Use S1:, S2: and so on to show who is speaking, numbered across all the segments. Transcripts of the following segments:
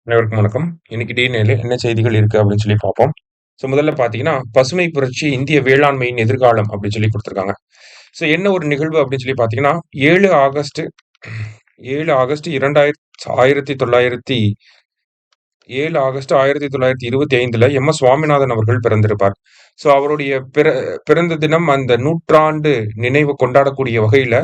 S1: அனைவருக்கும் வணக்கம். இன்னைக்கு டிஎன்ஏல என்ன செய்திகள் இருக்கு அப்படின்னு சொல்லி பார்ப்போம். முதல்ல பார்த்தீங்கன்னா, பசுமை புரட்சி இந்திய வேளாண்மையின் எதிர்காலம் அப்படின்னு சொல்லி குடுத்துருக்காங்க. என்ன ஒரு நிகழ்வு அப்படின்னு சொல்லி பார்த்தீங்கன்னா, 7 ஆகஸ்ட் 7 ஆகஸ்ட் 7 ஆகஸ்ட் 1925ல எம்.எஸ். சுவாமிநாதன் அவர்கள் பிறந்திருப்பார். அவருடைய பிறந்த தினம் அந்த நூற்றாண்டு நினைவு கொண்டாடக்கூடிய வகையில,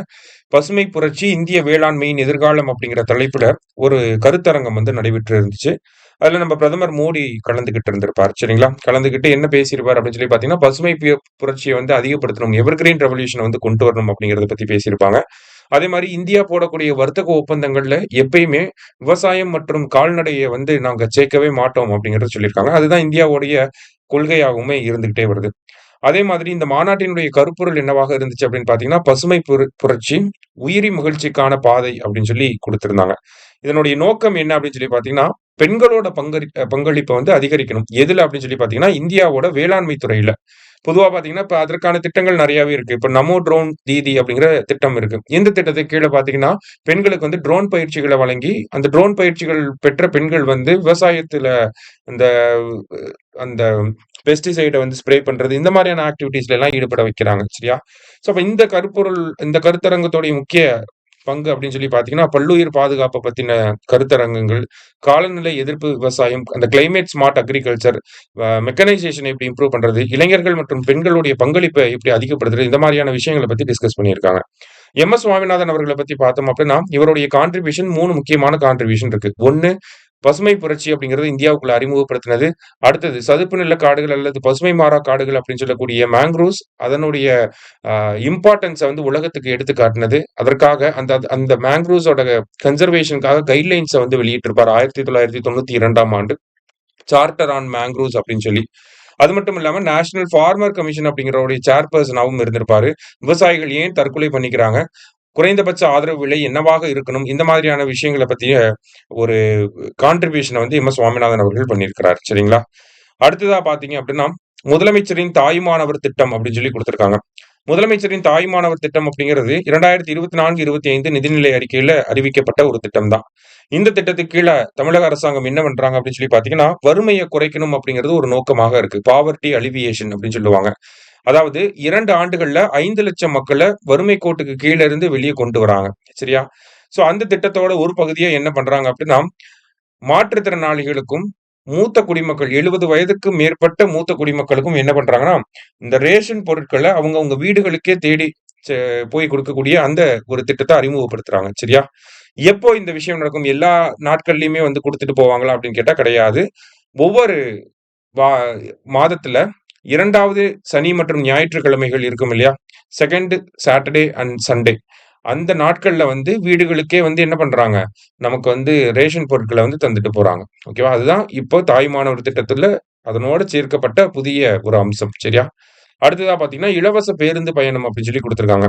S1: பசுமை புரட்சி இந்திய வேளாண்மையின் எதிர்காலம் அப்படிங்கிற தலைப்புல ஒரு கருத்தரங்கம் நடைபெற்று இருந்துச்சு. அதுல நம்ம பிரதமர் மோடி கலந்துகிட்டு இருந்திருப்பார். சரிங்களா? கலந்துகிட்டு என்ன பேசியிருப்பார் அப்படின்னு சொல்லி பார்த்தீங்கன்னா, பசுமை புரட்சிய அதிகப்படுத்தணும். எவர்கிரீன் ரெவல்யூஷன கொண்டு வரணும் அப்படிங்கிறத பத்தி பேசியிருப்பாங்க. அதே மாரி இந்தியா போடக்கூடிய வர்த்தக ஒப்பந்தங்கள்ல எப்பயுமே விவசாயம் மற்றும் கால்நடைய நாங்க சேர்க்கவே மாட்டோம் அப்படிங்கிறத சொல்லியிருக்காங்க. அதுதான் இந்தியாவுடைய கொள்கையாகவுமே இருந்துகிட்டே வருது. அதே மாதிரி இந்த மாநாட்டினுடைய கருப்பொருள் என்னவாக இருந்துச்சு அப்படின்னு பார்த்தீங்கன்னா, பசுமை புரட்சி உயிரி மகிழ்ச்சிக்கான பாதை அப்படின்னு சொல்லி குடுத்திருந்தாங்க. இதனுடைய நோக்கம் என்ன அப்படின்னு சொல்லி பார்த்தீங்கன்னா, பெண்களோட பங்களிப்ப அதிகரிக்கணும். எதுல அப்படின்னு சொல்லி பார்த்தீங்கன்னா, இந்தியாவோட வேளாண்மை துறையில. பொதுவா பார்த்தீங்கன்னா, இப்ப அதற்கான திட்டங்கள் நெறையாவே இருக்கு. இப்ப நமோ ட்ரோன் தீதி அப்படிங்கிற திட்டம் இருக்கு. இந்த திட்டத்துக்கு கீழ பார்த்தீங்கன்னா, பெண்களுக்கு ட்ரோன் பயிற்சிகள வழங்கி, அந்த ட்ரோன் பயிற்சிகள் பெற்ற பெண்கள் விவசாயத்துல இந்த அந்த பெஸ்டிசைட ஸ்ப்ரே பண்றது, இந்த மாரியான ஆக்டிவிட்டீஸ்ல எல்லாம் ஈடுபட வைக்கிறாங்க. சரியா? அப்ப இந்த கருத்தரங்கத்தோடைய முக்கிய பங்கு அப்படின்னு சொல்லி பார்த்தீங்கன்னா, பல்லுயிர் பாதுகாப்ப பத்தின கருத்தரங்கங்கள், காலநிலை எதிர்ப்பு விவசாயம், அந்த கிளைமேட் ஸ்மார்ட் அக்ரிகல்ச்சர், மெக்கனைசேஷன் எப்படி இம்ப்ரூவ் பண்றது, இளைஞர்கள் மற்றும் பெண்களுடைய பங்களிப்பை எப்படி அதிகப்படுத்துறது, இந்த மாரியான விஷயங்கள பத்தி டிஸ்கஸ் பண்ணியிருக்காங்க. எம்.எஸ். சுவாமிநாதன் அவர்கள பத்தி பார்த்தோம் அப்படின்னா, இவருடைய கான்ட்ரிபியூஷன் 3 முக்கியமான கான்ட்ரிபியூஷன் இருக்கு. 1 பசுமை புரட்சி அப்படிங்கிறது இந்தியாவுக்குள்ள அறிமுகப்படுத்தினது. அடுத்தது சதுப்பு நில காடுகள் அல்லது பசுமை மாறா காடுகள் அப்படின்னு சொல்லக்கூடிய மேங்க்ரோவ்ஸ் அதனுடைய இம்பார்ட்டன்ஸ உலகத்துக்கு எடுத்து காட்டுனது. அதற்காக அந்த அந்த மேங்க்ரோவ்ஸோட கன்சர்வேஷனுக்காக கைட்லைன்ஸ வெளியிட்டிருப்பார் 1992ஆம் ஆண்டு. சார்ட்டர் ஆன் மேங்க்ரோவ்ஸ் அப்படின்னு சொல்லி. அது மட்டும் இல்லாம நேஷனல் ஃபார்மர் கமிஷன் அப்படிங்கிறவருடைய சேர்பர்சனாவும் இருந்திருப்பாரு. விவசாயிகள் ஏன் தற்கொலை பண்ணிக்கிறாங்க? குறைந்தபட்ச ஆதரவு விலை என்னவாக இருக்கணும்? இந்த மாதிரியான விஷயங்கள பத்திய ஒரு கான்ட்ரிபியூஷன எம்.எஸ். சுவாமிநாதன் அவர்கள் பண்ணியிருக்கிறார். சரிங்களா? அடுத்ததா பார்த்தீங்க அப்படின்னா, முதலமைச்சரின் தாயுமானவர் திட்டம் அப்படின்னு சொல்லி குடுத்திருக்காங்க. முதலமைச்சரின் தாயுமானவர் திட்டம் அப்படிங்கிறது 2024, 25 நிதிநிலை அறிக்கையில அறிவிக்கப்பட்ட ஒரு திட்டம் தான். இந்த திட்டத்துக்கு கீழ தமிழக அரசாங்கம் என்ன பண்றாங்க அப்படின்னு சொல்லி பார்த்தீங்கன்னா, வறுமைய குறைக்கணும் அப்படிங்கிறது ஒரு நோக்கமாக இருக்கு. பாவர்ட்டி அலிவியேஷன் அப்படின்னு சொல்லுவாங்க. அதாவது 2 ஆண்டுகள்ல 5,00,000 மக்கள வறுமை கோட்டுக்கு கீழ இருந்து வெளிய கொண்டு வராங்க. சரியா? அந்த திட்டத்தோட ஒரு பகுதியா என்ன பண்றாங்க அப்படின்னா, மாற்றுத்திறனாளிகளுக்கும், மூத்த குடிமக்கள் 70 வயதுக்கு மேற்பட்ட மூத்த குடிமக்களுக்கும் என்ன பண்றாங்கன்னா, இந்த ரேஷன் பொருட்கள அவங்கவங்க வீடுகளுக்கே தேடி செ போய் குடுக்கக்கூடிய அந்த ஒரு திட்டத்த அறிமுகப்படுத்துறாங்க. சரியா? எப்போ இந்த விஷயம் நடக்கும்? எல்லா நாட்கள்லயுமே குடுத்துட்டு போவாங்களா அப்படின்னு கேட்டா கிடையாது. ஒவ்வொரு வா மாதத்துல 2வது சனி மற்றும் ஞாயிற்றுக்கிழமைகள் இருக்கும் இல்லையா? 2nd Saturday and Sunday. அந்த நாட்கள்ல வீடுகளுக்கே என்ன பண்றாங்க? நமக்கு ரேஷன் பொருட்கள தந்துட்டு போறாங்க. ஓகேவா? அதுதான் இப்போ தாயுமானவர் திட்டத்துல அதனோட சேர்க்கப்பட்ட புதிய ஒரு அம்சம். சரியா? அடுத்ததா பார்த்தீங்கன்னா, இலவச பேருந்து பயணம் அப்படின்னு சொல்லி குடுத்திருக்காங்க.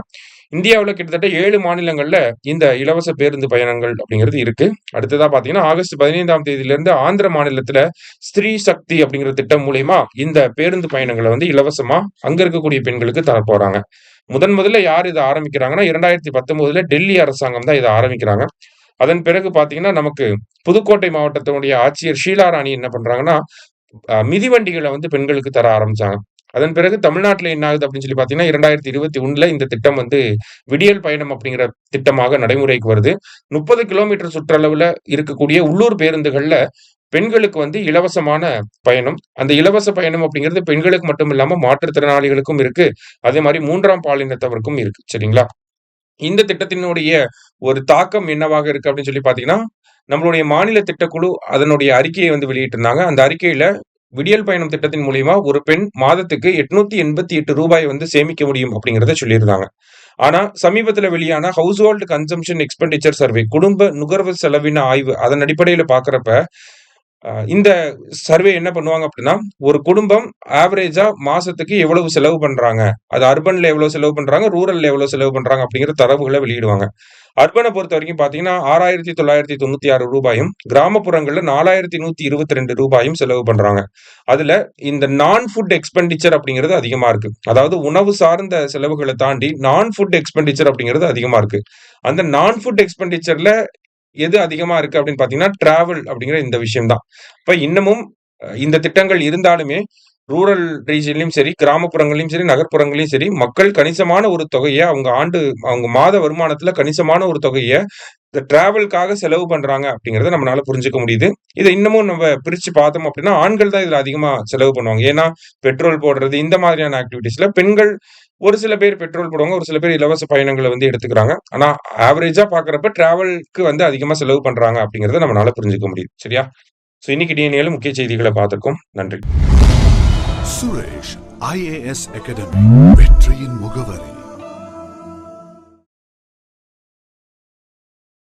S1: இந்தியாவுல கிட்டத்தட்ட 7 மாநிலங்கள்ல இந்த இலவச பேருந்து பயணங்கள் அப்படிங்கிறது இருக்கு. அடுத்ததா பார்த்தீங்கன்னா, ஆகஸ்ட் 15ஆம் தேதியிலிருந்து ஆந்திர மாநிலத்தில ஸ்திரீ சக்தி அப்படிங்கிற திட்டம் மூலியமா இந்த பேருந்து பயணங்கள இலவசமா அங்க இருக்கக்கூடிய பெண்களுக்கு தரப்போறாங்க. முதல்ல யார் இத ஆரம்பிக்கிறாங்கன்னா, 2019ல டெல்லி அரசாங்கம் தான் இத ஆரம்பிக்கிறாங்க. அதன் பிறகு பார்த்தீங்கன்னா, நமக்கு புதுக்கோட்டை மாவட்டத்தினுடைய ஆட்சியர் ஷீலா ராணி என்ன பண்றாங்கன்னா, மிதிவண்டிகள பெண்களுக்கு தர ஆரம்பிச்சாங்க. அதன் பிறகு தமிழ்நாட்டுல என்ன ஆகுது அப்படின்னு சொல்லி பார்த்தீங்கன்னா, 2021ல இந்த திட்டம் விடியல் பயணம் அப்படிங்கிற திட்டமாக நடைமுறைக்கு வருது. 30 கிலோமீட்டர் சுற்றளவுல இருக்கக்கூடிய உள்ளூர் பேருந்துகள்ல பெண்களுக்கு இலவசமான பயணம். அந்த இலவச பயணம் அப்படிங்கிறது பெண்களுக்கு மட்டும் இல்லாம மாற்றுத்திறனாளிகளுக்கும் இருக்கு. அதே மாரி 3ஆம் பாலினத்தவருக்கும் இருக்கு. சரிங்களா? இந்த திட்டத்தினுடைய ஒரு தாக்கம் என்னவாக இருக்கு அப்படின்னு சொல்லி பார்த்தீங்கன்னா, நம்மளுடைய மாநில திட்டக்குழு அதனுடைய அறிக்கையை வெளியிட்டிருந்தாங்க. அந்த அறிக்கையில விடியல் பயணம் திட்டத்தின் மூலியமா ஒரு பெண் மாதத்துக்கு ரூ. 888 சேமிக்க முடியும் அப்படிங்கிறத சொல்லியிருந்தாங்க. ஆனா, சமீபத்தில வெளியான house hold consumption expenditure survey குடும்ப நுகர்வு செலவின ஆய்வு அதன் அடிப்படையில பார்க்கிறப்ப, இந்த சர்வே என்ன பண்ணுவாங்க அப்படின்னா, ஒரு குடும்பம் ஆவரேஜா மாசத்துக்கு எவ்வளவு செலவு பண்றாங்க? அது அர்பன்ல எவ்வளவு செலவு பண்றாங்க? ரூரல்ல எவ்வளவு செலவு பண்றாங்க? அப்படிங்கிற தரவுகள வெளியிடுவாங்க. அர்பன பொறுத்தவரைக்கும் பார்த்தீங்கன்னா, ரூ. 6,996 கிராமப்புறங்கள்ல ரூ. 4,122 செலவு பண்றாங்க. அதுல இந்த நான் ஃபுட் எக்ஸ்பெண்டிச்சர் அப்படிங்கிறது அதிகமா இருக்கு. அதாவது உணவு சார்ந்த செலவுகள தாண்டி நான் ஃபுட் எக்ஸ்பெண்டிச்சர் அப்படிங்கிறது அதிகமா இருக்கு. அந்த நான் ஃபுட் எக்ஸ்பெண்டிச்சர்ல எது அதிகமா இருக்கு அப்படின்னு பார்த்தீங்கன்னா, டிராவல் அப்படிங்கிற இந்த விஷயம் தான். இப்ப இன்னமும் இந்த திட்டங்கள் இருந்தாலுமே, ரூரல் ரீஜியன்லயும் சரி, கிராமப்புறங்கள்லயும் சரி, நகர்ப்புறங்கள்லயும் சரி, மக்கள் கணிசமான ஒரு தொகைய அவங்க மாத வருமானத்துல கணிசமான ஒரு தொகைய இந்த டிராவல்க்காக செலவு பண்றாங்க அப்படிங்கிறத நம்மளால புரிஞ்சுக்க முடியுது. இத இன்னமும் நம்ம பிரிச்சு பார்த்தோம் அப்படின்னா, ஆண்கள் தான் இதுல அதிகமா செலவு பண்ணுவாங்க. ஏன்னா, பெட்ரோல் போடுறது இந்த மாதிரியான ஆக்டிவிட்டீஸ்ல பெண்கள் ஒரு சில பேர் பெட்ரோல் போடுவாங்க. ஒரு சில பேர் இலவச பயணங்கள வந்து எடுத்துக்கிறாங்க. ஆனா, ஆவரேஜா பார்க்கிறப்ப டிராவல்க்கு வந்து அதிகமா செலவு பண்றாங்க அப்படிங்கிறத நம்மனால புரிஞ்சுக்க முடியுது. சரியா? ஸோ இன்னைக்கு டிஎன்ஏல முக்கிய செய்திகள பார்த்திருக்கோம். நன்றி.
S2: சுரேஷ் IAS அகாடமி வெற்றியின் முகவரி.